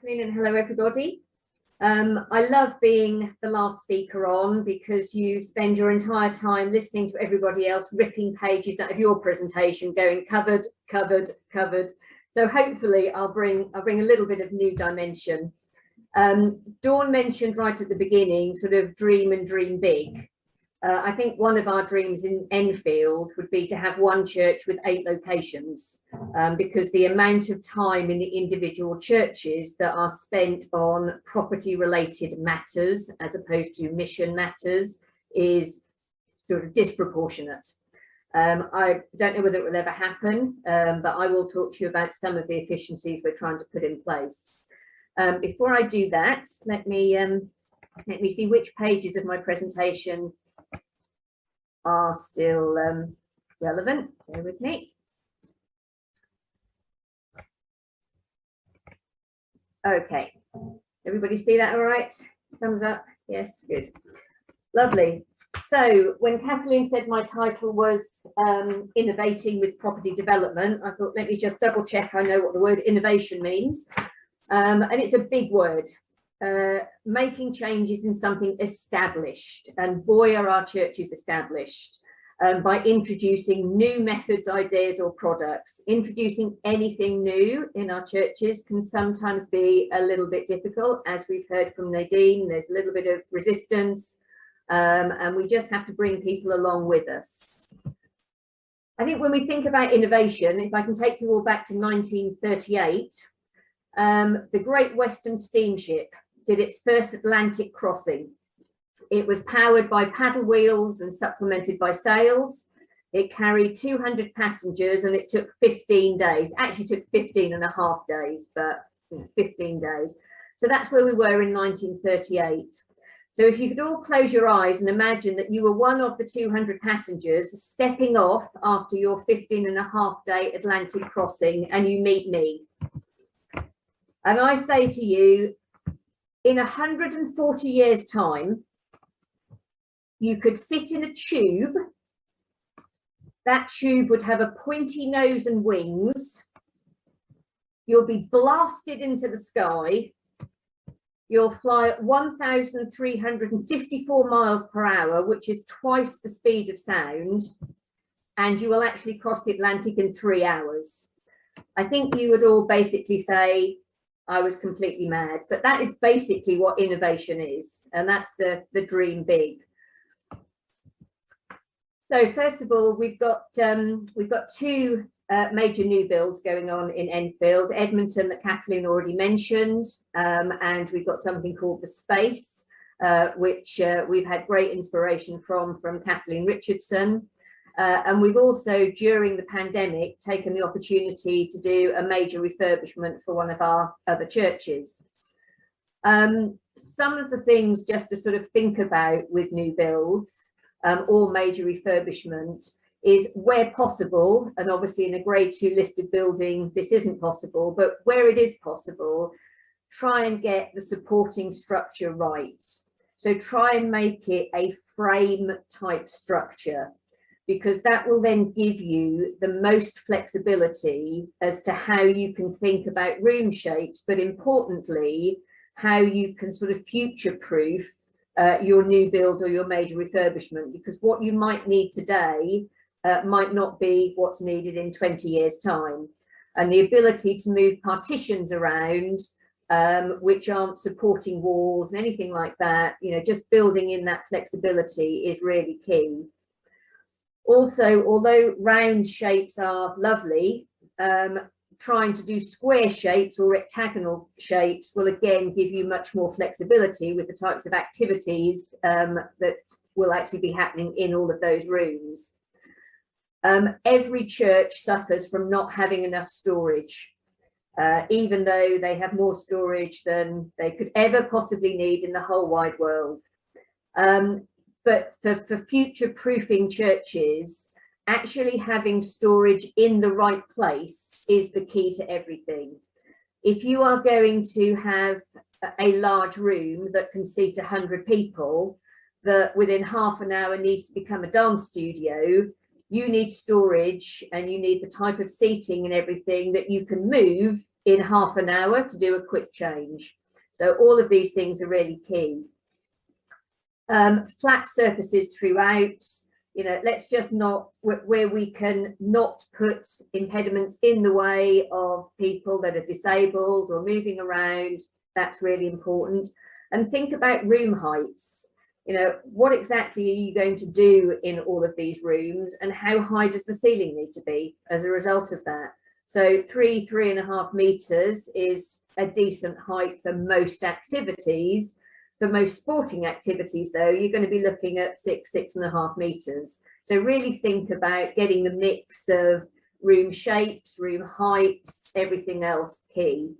Kathleen, and hello everybody. I love being the last speaker on because you spend your entire time listening to everybody else ripping pages out of your presentation, going covered, covered, covered. So hopefully I'll bring a little bit of new dimension. Dawn mentioned right at the beginning, sort of dream and dream big. I think one of our dreams in Enfield would be to have one church with 8 locations, because the amount of time in the individual churches that are spent on property related matters as opposed to mission matters is sort of disproportionate. I don't know whether it will ever happen, but I will talk to you about some of the efficiencies we're trying to put in place. Before I do that, let me see which pages of my presentation are still relevant. Bear with me. Okay, everybody see that all right? Thumbs up. Yes, good. Lovely. So when Kathleen said my title was Innovating with Property Development, I thought, let me just double check I know what the word innovation means. And it's a big word. Making changes in something established, and boy are our churches established, by introducing new methods, ideas or products. Introducing anything new in our churches can sometimes be a little bit difficult, as we've heard from Nadine. There's a little bit of resistance, and we just have to bring people along with us. I think when we think about innovation, if I can take you all back to 1938, the Great Western Steamship did its first Atlantic crossing. It was powered by paddle wheels and supplemented by sails. It carried 200 passengers and it took 15 days. Actually took 15 and a half days, but 15 days. So that's where we were in 1938. So if you could all close your eyes and imagine that you were one of the 200 passengers stepping off after your 15 and a half day Atlantic crossing, and you meet me. And I say to you, in 140 years' time, you could sit in a tube. That tube would have a pointy nose and wings. You'll be blasted into the sky. You'll fly at 1,354 miles per hour, which is twice the speed of sound. And you will actually cross the Atlantic in 3 hours. I think you would all basically say, I was completely mad, but that is basically what innovation is, and that's the dream big. So first of all, we've got 2 major new builds going on in Enfield, Edmonton that Kathleen already mentioned, and we've got something called The Space, which we've had great inspiration from Kathleen Richardson. And we've also, during the pandemic, taken the opportunity to do a major refurbishment for one of our other churches. Some of the things just to sort of think about with new builds or major refurbishment is, where possible, and obviously in a grade 2 listed building this isn't possible, but where it is possible, try and get the supporting structure right. So try and make it a frame type structure, because that will then give you the most flexibility as to how you can think about room shapes, but importantly, how you can sort of future-proof your new build or your major refurbishment, because what you might need today might not be what's needed in 20 years' time. And the ability to move partitions around, which aren't supporting walls and anything like that, just building in that flexibility is really key. Also, although round shapes are lovely, trying to do square shapes or rectangular shapes will again give you much more flexibility with the types of activities that will actually be happening in all of those rooms. Every church suffers from not having enough storage, even though they have more storage than they could ever possibly need in the whole wide world. But for future-proofing churches, actually having storage in the right place is the key to everything. If you are going to have a large room that can seat 100 people, that within half an hour needs to become a dance studio, you need storage and you need the type of seating and everything that you can move in half an hour to do a quick change. So all of these things are really key. Flat surfaces throughout, you know, let's just not, where we can not put impediments in the way of people that are disabled or moving around, that's really important. And think about room heights. You know, what exactly are you going to do in all of these rooms, and how high does the ceiling need to be as a result of that? So 3.5 meters is a decent height for most activities. For most sporting activities, though, you're going to be looking at 6.5 meters. So really think about getting the mix of room shapes, room heights, everything else key.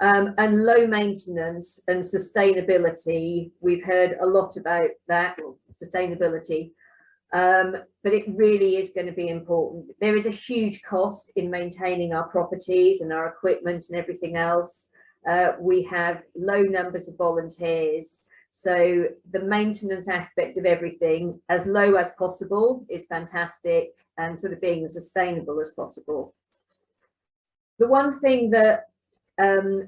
And low maintenance and sustainability, we've heard a lot about that, sustainability, but it really is going to be important. There is a huge cost in maintaining our properties and our equipment and everything else. We have low numbers of volunteers, so the maintenance aspect of everything, as low as possible, is fantastic, and sort of being as sustainable as possible. The one thing that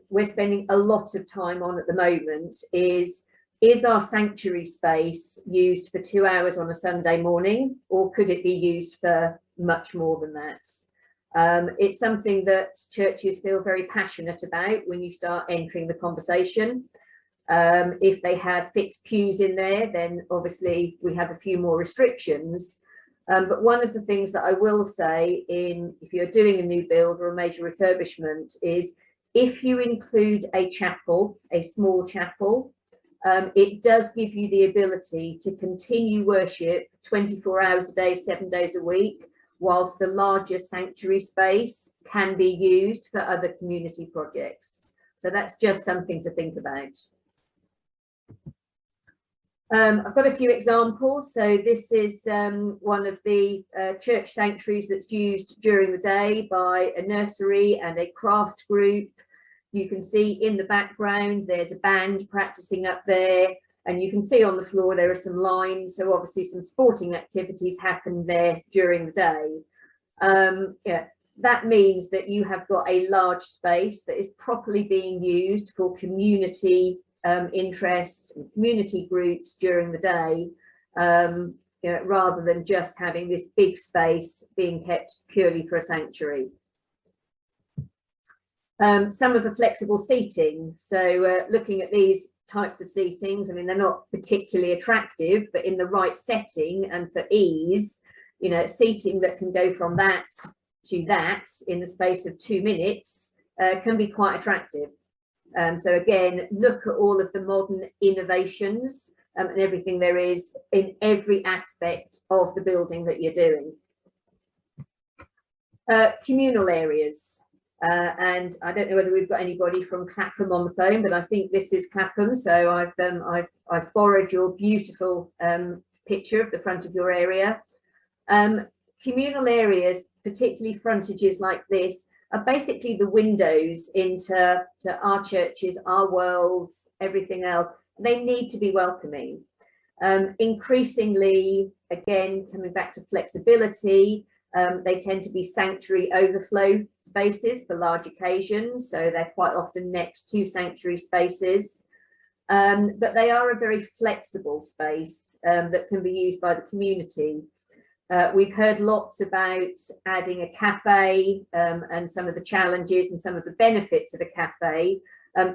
we're spending a lot of time on at the moment is our sanctuary space used for 2 hours on a Sunday morning, or could it be used for much more than that? It's something that churches feel very passionate about when you start entering the conversation. If they have fixed pews in there, then obviously we have a few more restrictions. But one of the things that I will say if you're doing a new build or a major refurbishment is, if you include a chapel, a small chapel, it does give you the ability to continue worship 24 hours a day, 7 days a week, whilst the larger sanctuary space can be used for other community projects. So that's just something to think about. I've got a few examples. So this is one of the church sanctuaries that's used during the day by a nursery and a craft group. You can see in the background there's a band practicing up there, and you can see on the floor there are some lines, so obviously some sporting activities happen there during the day. Yeah, that means that you have got a large space that is properly being used for community interests and community groups during the day, you know, rather than just having this big space being kept purely for a sanctuary. Some of the flexible seating, so looking at these types of seatings, I mean, they're not particularly attractive, but in the right setting and for ease, you know, seating that can go from that to that in the space of 2 minutes can be quite attractive. So again, look at all of the modern innovations and everything there is in every aspect of the building that you're doing. Communal areas. And I don't know whether we've got anybody from Clapham on the phone, but I think this is Clapham. So I've borrowed your beautiful picture of the front of your area. Communal areas, particularly frontages like this, are basically the windows into our churches, our worlds, everything else. They need to be welcoming. Increasingly, again, coming back to flexibility, they tend to be sanctuary overflow spaces for large occasions, so they're quite often next to sanctuary spaces, but they are a very flexible space that can be used by the community. We've heard lots about adding a cafe and some of the challenges and some of the benefits of a cafe.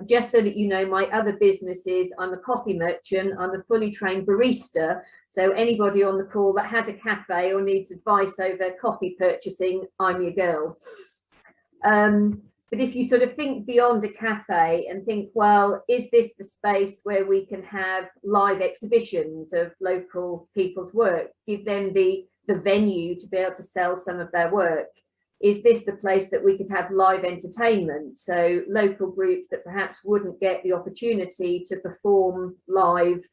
Just so that you know, my other businesses, I'm a coffee merchant, I'm a fully trained barista. So anybody on the call that has a cafe or needs advice over coffee purchasing, I'm your girl. But if you sort of think beyond a cafe and think, well, is this the space where we can have live exhibitions of local people's work, give them the venue to be able to sell some of their work? Is this the place that we could have live entertainment? So local groups that perhaps wouldn't get the opportunity to perform live.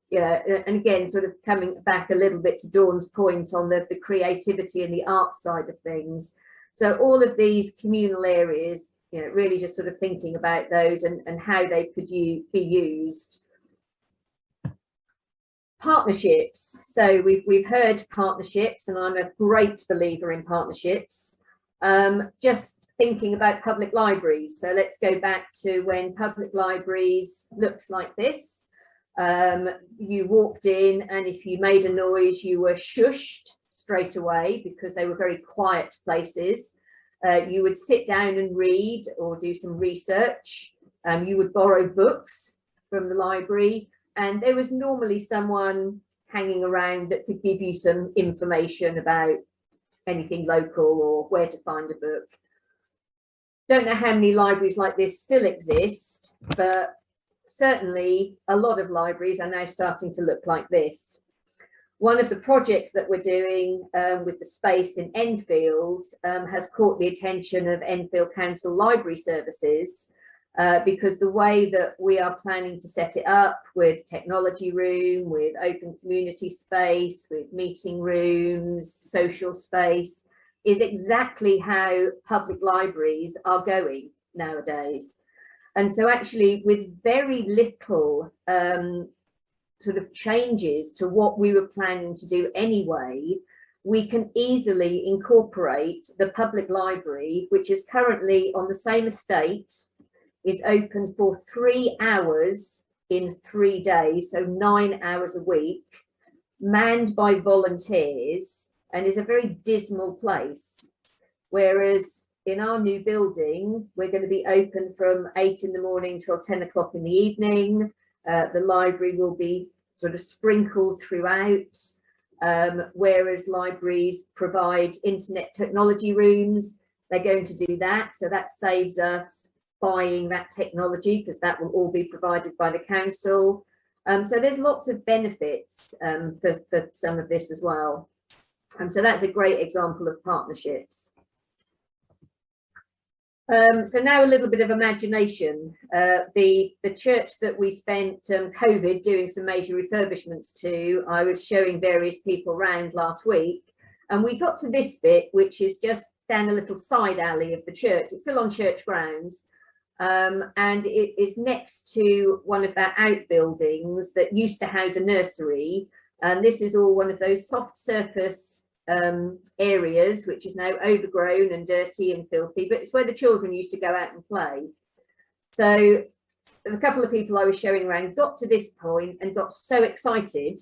Yeah, and again, sort of coming back a little bit to Dawn's point on the creativity and the art side of things. So all of these communal areas, you know, really just sort of thinking about those and how they could be used. Partnerships. So we've heard partnerships, and I'm a great believer in partnerships. Just thinking about public libraries. So let's go back to when public libraries looked like this. You walked in, and if you made a noise, you were shushed straight away because they were very quiet places. You would sit down and read or do some research. You would borrow books from the library, and there was normally someone hanging around that could give you some information about anything local or where to find a book. Don't know how many libraries like this still exist, but certainly a lot of libraries are now starting to look like this. One of the projects that we're doing with the space in Enfield has caught the attention of Enfield Council Library Services, because the way that we are planning to set it up with technology room, with open community space, with meeting rooms, social space, is exactly how public libraries are going nowadays. And so actually with very little sort of changes to what we were planning to do anyway, we can easily incorporate the public library, which is currently on the same estate, is open for 3 hours in 3 days, so 9 hours a week, manned by volunteers, and is a very dismal place. Whereas in our new building, we're going to be open from 8 in the morning till 10 o'clock in the evening. The library will be sort of sprinkled throughout, whereas libraries provide internet technology rooms. They're going to do that, so that saves us buying that technology, because that will all be provided by the council. So there's lots of benefits for some of this as well. So that's a great example of partnerships. So now a little bit of imagination. The church that we spent COVID doing some major refurbishments to, I was showing various people around last week, and we got to this bit, which is just down a little side alley of the church. It's still on church grounds, and it is next to one of their outbuildings that used to house a nursery. And this is all one of those soft surface areas, which is now overgrown and dirty and filthy, but it's where the children used to go out and play. So a couple of people I was showing around got to this point and got so excited,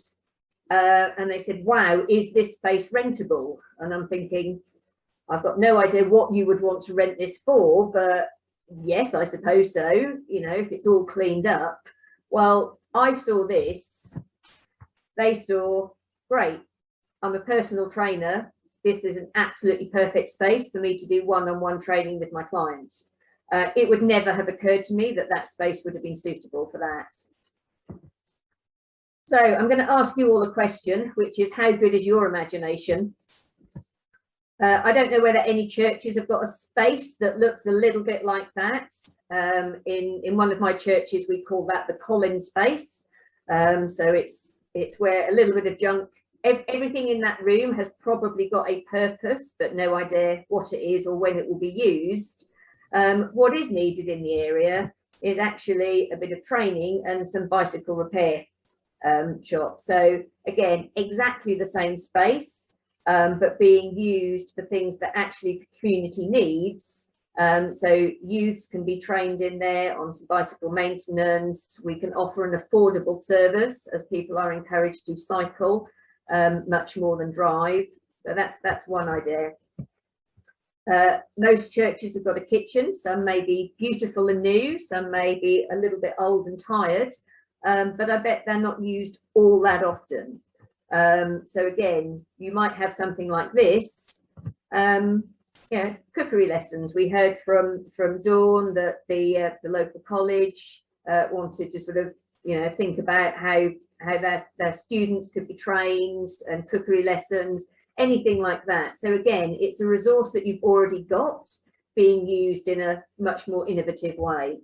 and they said, wow, is this space rentable? And I'm thinking, I've got no idea what you would want to rent this for, but yes, I suppose so, you know, if it's all cleaned up. Well, I saw this, they saw, great, I'm a personal trainer. This is an absolutely perfect space for me to do one-on-one training with my clients. It would never have occurred to me that that space would have been suitable for that. So I'm going to ask you all a question, which is, how good is your imagination? I don't know whether any churches have got a space that looks a little bit like that. In one of my churches, we call that the Colin space. So it's where a little bit of junk, everything in that room has probably got a purpose, but no idea what it is or when it will be used. What is needed in the area is actually a bit of training and some bicycle repair shop. So again, exactly the same space, but being used for things that actually the community needs. So youths can be trained in there on some bicycle maintenance. We can offer an affordable service as people are encouraged to cycle much more than drive. So that's one idea. Most churches have got a kitchen. Some may be beautiful and new, some may be a little bit old and tired, but I bet they're not used all that often. So again, you might have something like this. Yeah, cookery lessons. We heard from Dawn that the local college wanted to sort of, you know, think about how their students could be trained, and cookery lessons, anything like that. So again, it's a resource that you've already got being used in a much more innovative way.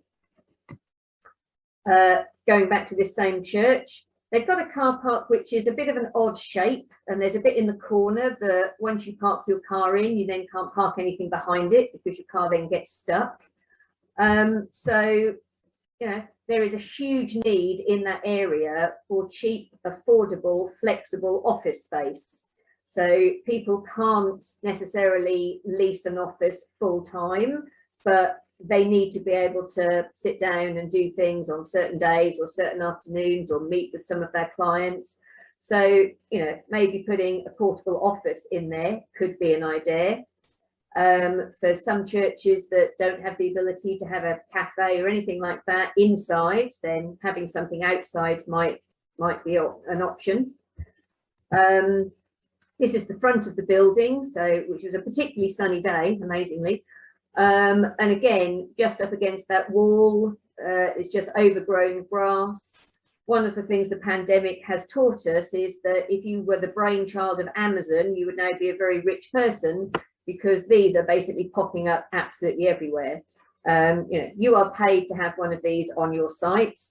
Going back to this same church, they've got a car park which is a bit of an odd shape, and there's a bit in the corner that once you park your car in, you then can't park anything behind it because your car then gets stuck. So, you know, there is a huge need in that area for cheap, affordable, flexible office space. So people can't necessarily lease an office full time, but they need to be able to sit down and do things on certain days or certain afternoons, or meet with some of their clients. So, maybe putting a portable office in there could be an idea. For some churches that don't have the ability to have a cafe or anything like that inside, then having something outside might be an option. This is the front of the building, which was a particularly sunny day, amazingly. And again, just up against that wall is just overgrown grass. One of the things the pandemic has taught us is that if you were the brainchild of Amazon, you would now be a very rich person, because these are basically popping up absolutely everywhere. You are paid to have one of these on your site.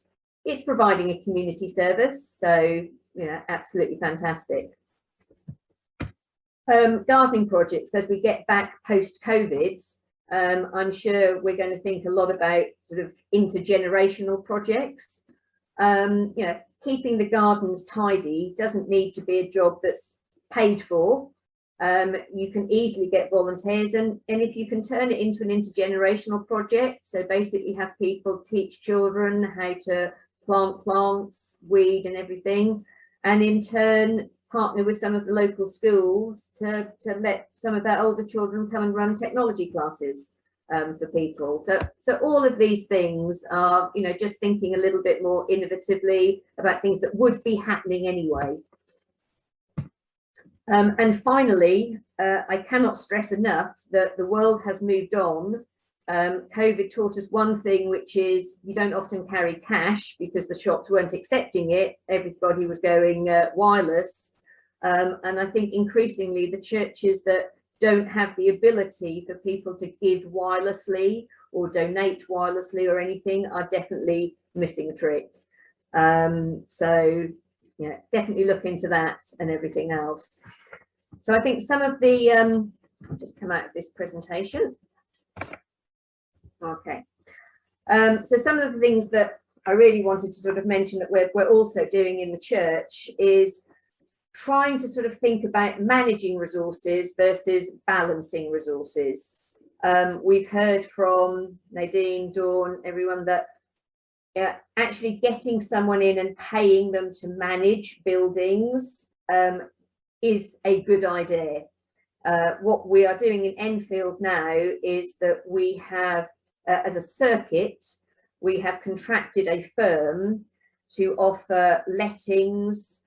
It's providing a community service, so absolutely fantastic. Gardening projects, as we get back post-COVID, I'm sure we're going to think a lot about sort of intergenerational projects. Keeping the gardens tidy doesn't need to be a job that's paid for. You can easily get volunteers, and if you can turn it into an intergenerational project, so basically have people teach children how to plant plants, weed and everything, and in turn partner with some of the local schools to let some of their older children come and run technology classes for people. So all of these things are, just thinking a little bit more innovatively about things that would be happening anyway. And finally, I cannot stress enough that the world has moved on. COVID taught us one thing, which is you don't often carry cash because the shops weren't accepting it. Everybody was going wireless. And I think increasingly the churches that don't have the ability for people to give wirelessly or donate wirelessly or anything are definitely missing a trick. So definitely look into that and everything else. So I think some of the, I'll just come out of this presentation. Okay. So some of the things that I really wanted to sort of mention that we're also doing in the church is trying to sort of think about managing resources versus balancing resources. We've heard from Nadine, Dawn, everyone that actually getting someone in and paying them to manage buildings is a good idea. What we are doing in Enfield now is that we have, as a circuit, we have contracted a firm to offer lettings,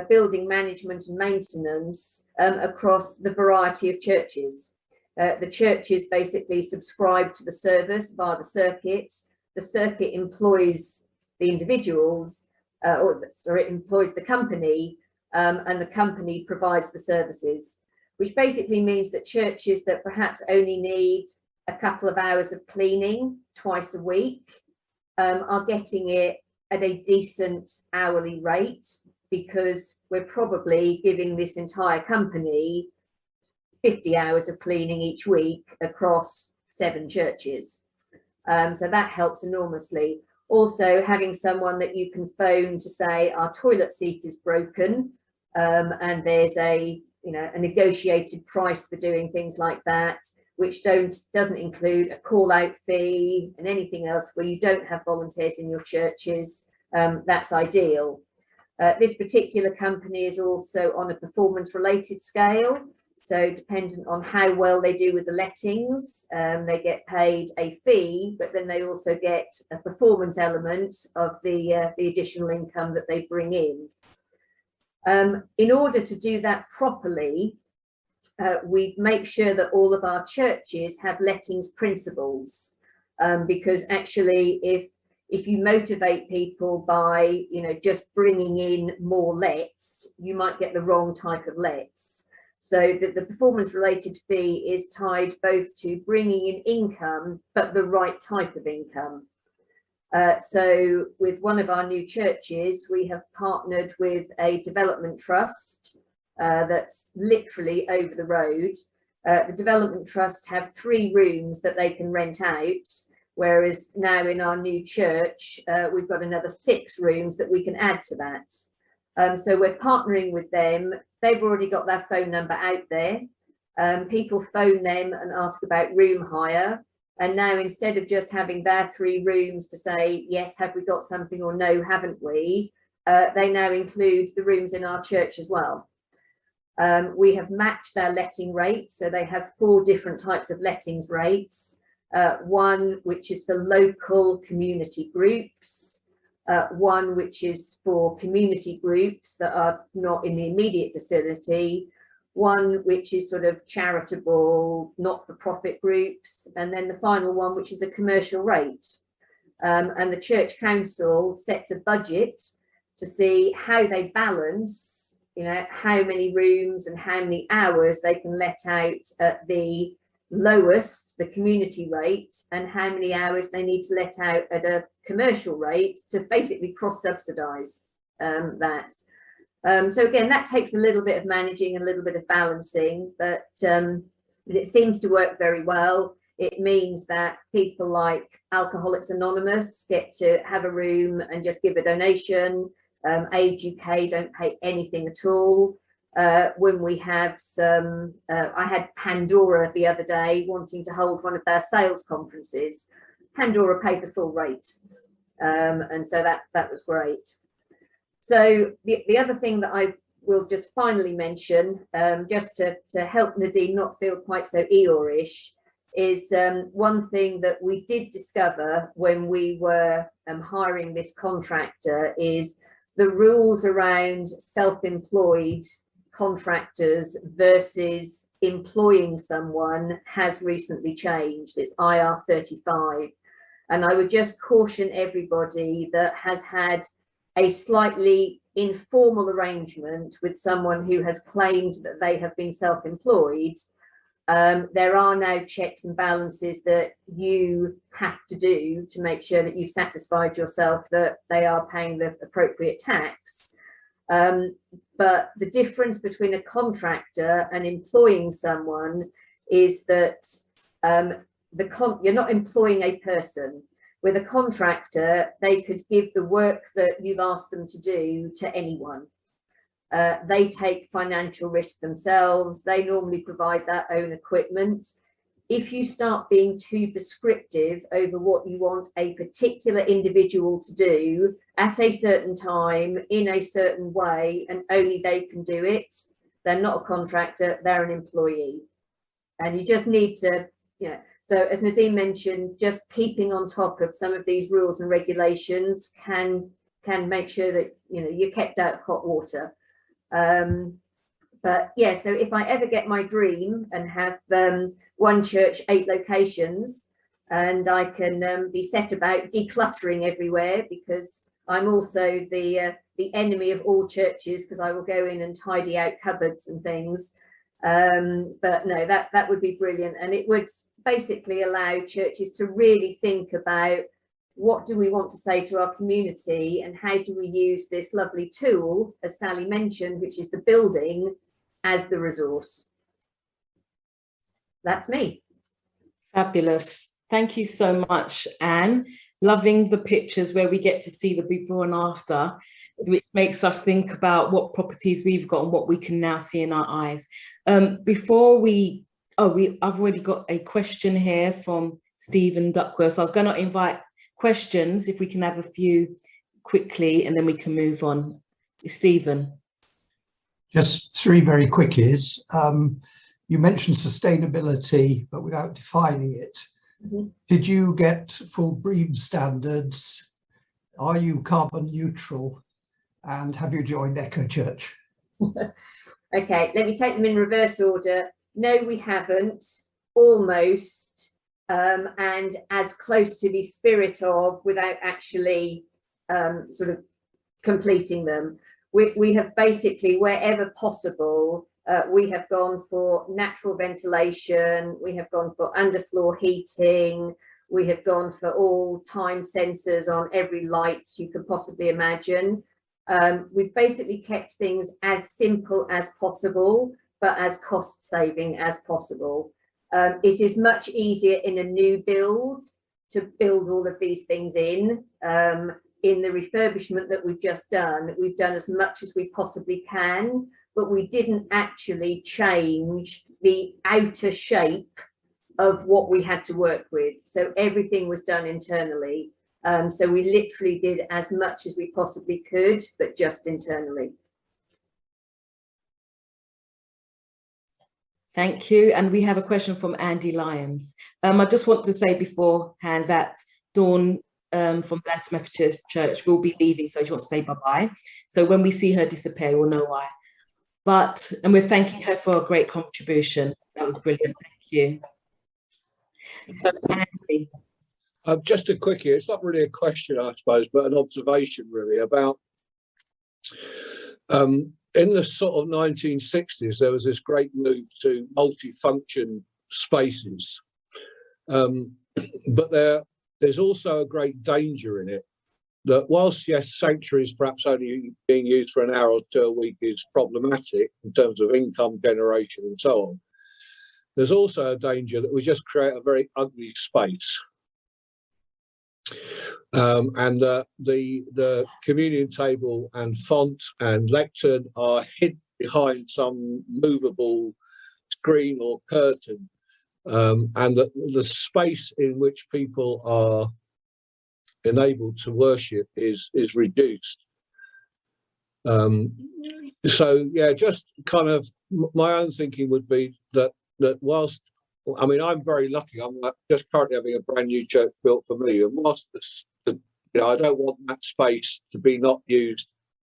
building management and maintenance across the variety of churches. The churches basically subscribe to the service via the circuit. The circuit employs the individuals, it employs the company, and the company provides the services, which basically means that churches that perhaps only need a couple of hours of cleaning twice a week are getting it at a decent hourly rate, because we're probably giving this entire company 50 hours of cleaning each week across 7 churches. So that helps enormously. Also, having someone that you can phone to say our toilet seat is broken, and there's a negotiated price for doing things like that, which doesn't include a call out fee and anything else where you don't have volunteers in your churches. That's ideal. This particular company is also on a performance related scale. So dependent on how well they do with the lettings, they get paid a fee, but then they also get a performance element of the additional income that they bring in. In order to do that properly, we make sure that all of our churches have lettings principles, because actually if you motivate people by just bringing in more lets, you might get the wrong type of lets. So the performance related fee is tied both to bringing in income, but the right type of income. So with one of our new churches, we have partnered with a development trust that's literally over the road. The development trust have 3 rooms that they can rent out, whereas now in our new church, we've got another 6 rooms that we can add to that. So we're partnering with them. They've already got their phone number out there. People phone them and ask about room hire. And now, instead of just having their 3 rooms to say, yes, have we got something, or no, haven't we? They now include the rooms in our church as well. We have matched their letting rates. So they have 4 different types of lettings rates. One which is for local community groups, one which is for community groups that are not in the immediate vicinity, one which is sort of charitable, not-for-profit groups, and then the final one which is a commercial rate. And the church council sets a budget to see how they balance, you know, how many rooms and how many hours they can let out at the lowest, the community rate, and how many hours they need to let out at a commercial rate to basically cross-subsidise that. So again, that takes a little bit of managing and a little bit of balancing, but it seems to work very well. It means that people like Alcoholics Anonymous get to have a room and just give a donation. Age UK don't pay anything at all. When we have some, I had Pandora the other day wanting to hold one of their sales conferences. Pandora paid the full rate, and so that was great. So the other thing that I will just finally mention, just to help Nadine not feel quite so Eeyore-ish, is one thing that we did discover when we were hiring this contractor is the rules around self-employed contractors versus employing someone has recently changed. It's IR 35. And I would just caution everybody that has had a slightly informal arrangement with someone who has claimed that they have been self-employed. There are now checks and balances that you have to do to make sure that you've satisfied yourself that they are paying the appropriate tax. But the difference between a contractor and employing someone is that you're not employing a person. With a contractor, they could give the work that you've asked them to do to anyone. They take financial risk themselves. They normally provide their own equipment. If you start being too prescriptive over what you want a particular individual to do at a certain time, in a certain way, and only they can do it, they're not a contractor, they're an employee. And you just need to, you know, so as Nadine mentioned, just keeping on top of some of these rules and regulations can make sure that, you know, you're kept out of hot water. But yeah, so if I ever get my dream and have one church, 8 locations, and I can be set about decluttering everywhere, because I'm also the enemy of all churches, because I will go in and tidy out cupboards and things. But no, that would be brilliant, and it would basically allow churches to really think about what do we want to say to our community, and how do we use this lovely tool, as Sally mentioned, which is the building, as the resource. That's me. Fabulous. Thank you so much, Anne. Loving the pictures where we get to see the before and after, which makes us think about what properties we've got and what we can now see in our eyes. Before I've already got a question here from Stephen Duckworth. So I was going to invite questions, if we can have a few quickly, and then we can move on. Stephen. Just 3 very quickies. You mentioned sustainability, but without defining it. Mm-hmm. Did you get full BREEAM standards? Are you carbon neutral? And have you joined Echo Church? Okay, let me take them in reverse order. No, we haven't. Almost. And as close to the spirit of, without actually sort of completing them. We have basically, wherever possible, we have gone for natural ventilation, we have gone for underfloor heating, we have gone for all time sensors on every light you could possibly imagine. We've basically kept things as simple as possible, but as cost saving as possible. It is much easier in a new build to build all of these things in. in the refurbishment that we've done as much as we possibly can, but we didn't actually change the outer shape of what we had to work with. So everything was done internally. So we literally did as much as we possibly could, but just internally. Thank you. And we have a question from Andy Lyons. I just want to say beforehand that Dawn from Blantyre Methodist Church will be leaving, so she wants to say bye-bye. So when we see her disappear, we'll know why. And we're thanking her for a great contribution. That was brilliant. Thank you. So Andy. Just a quickie, it's not really a question, I suppose, but an observation really about in the sort of 1960s, there was this great move to multifunction spaces. But there's also a great danger in it that whilst, yes, sanctuaries perhaps only being used for an hour or two a week is problematic in terms of income generation and so on, there's also a danger that we just create a very ugly space. And the communion table and font and lectern are hid behind some movable screen or curtain, and the space in which people are enabled to worship is reduced. So yeah, just kind of my own thinking would be that whilst, I mean, I'm very lucky. I'm just currently having a brand new church built for me, and whilst I don't want that space to be not used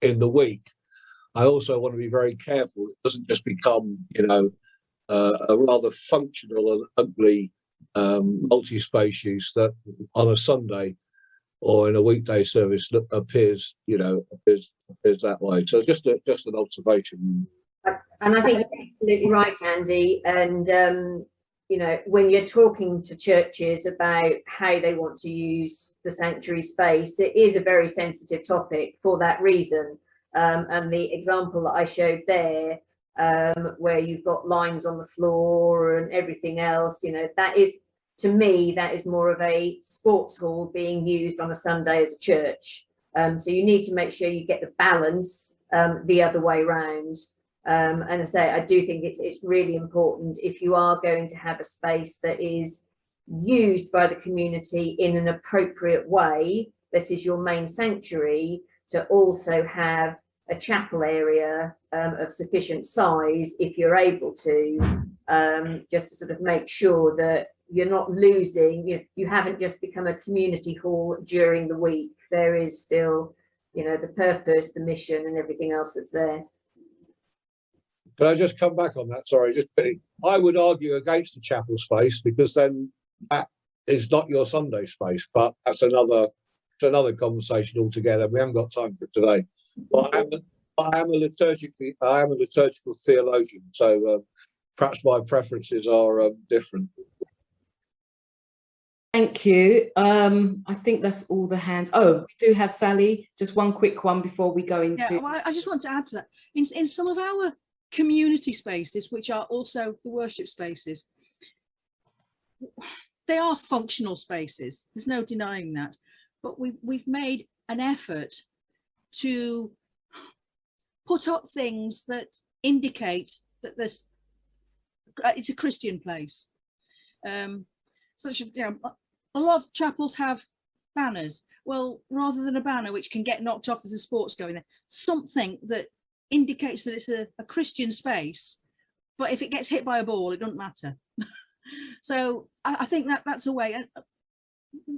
in the week, I also want to be very careful it doesn't just become, a rather functional and ugly multi-space use that on a Sunday or in a weekday service appears that way. So just an observation. And I think you're absolutely right, Andy. And when you're talking to churches about how they want to use the sanctuary space, it is a very sensitive topic for that reason. And the example that I showed there, where you've got lines on the floor and everything else, that is, to me, that is more of a sports hall being used on a Sunday as a church. So you need to make sure you get the balance the other way around. And I say, I do think it's really important, if you are going to have a space that is used by the community in an appropriate way, that is your main sanctuary, to also have a chapel area of sufficient size, if you're able to, just to sort of make sure that you're not losing, you haven't just become a community hall during the week. There is still, the purpose, the mission and everything else that's there. Can I just come back on that? Sorry, I would argue against the chapel space, because then that is not your Sunday space, but that's another conversation altogether. We haven't got time for it today. But I am a liturgical theologian, so perhaps my preferences are different. Thank you. I think that's all the hands. Oh, we do have Sally. Just one quick one before we go into. Yeah, well, I just want to add to that. In some of our community spaces, which are also the worship spaces, they are functional spaces. There's no denying that. But we've made an effort to put up things that indicate that it's a Christian place. Such a lot of chapels have banners. Well, rather than a banner which can get knocked off as a sports going there, something that indicates that it's a Christian space, but if it gets hit by a ball, it doesn't matter. So I think that's a way.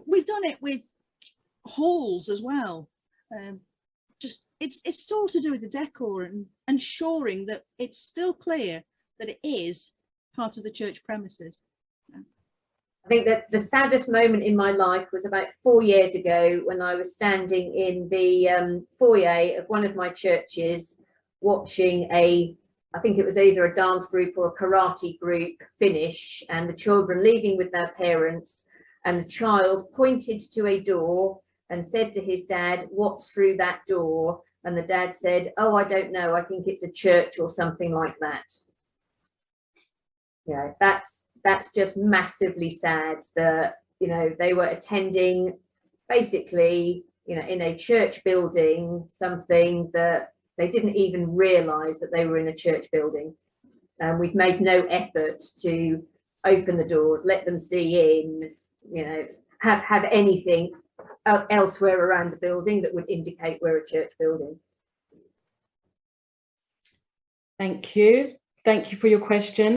We've done it with halls as well. Just it's all to do with the decor and ensuring that it's still clear that it is part of the church premises. I think that the saddest moment in my life was about 4 years ago, when I was standing in the foyer of one of my churches watching I think it was either a dance group or a karate group finish, and the children leaving with their parents, and the child pointed to a door and said to his dad, "What's through that door?" And the dad said, "Oh, I don't know, I think it's a church or something like that." That's just massively sad, that they were attending basically you know, in a church building, something that they didn't even realise that they were in a church building. And we've made no effort to open the doors, let them see in, you know, have anything elsewhere around the building that would indicate we're a church building. Thank you. Thank you for your question.